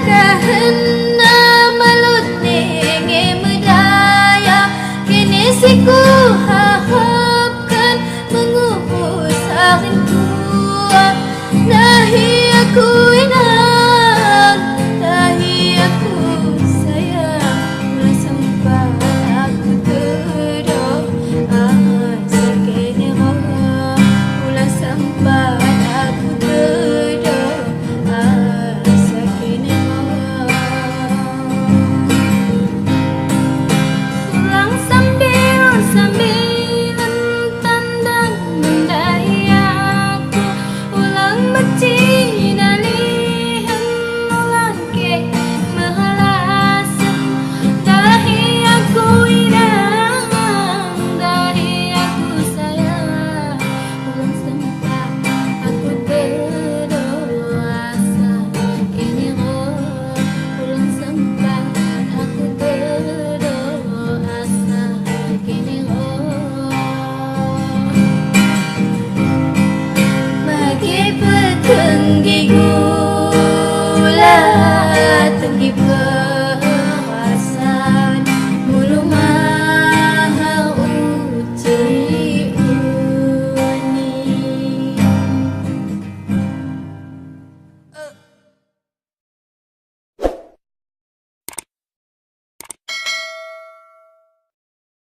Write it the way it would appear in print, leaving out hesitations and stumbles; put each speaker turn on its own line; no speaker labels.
kahena malut nenge medaya kini siku harapkan mengubus rindu dahi aku ingat dahi aku sayang ulah sempat aku terdoa sekini ulah sempat aku terdoa sekini pulang sambil tandang mendai aku ulang bercina lihan ulang ke mahalasan dahi aku inang dahi aku sayang ulang sempat aku berdoa sakini ulang sempat aku berdoa sakini bagi petenggi gula tenggi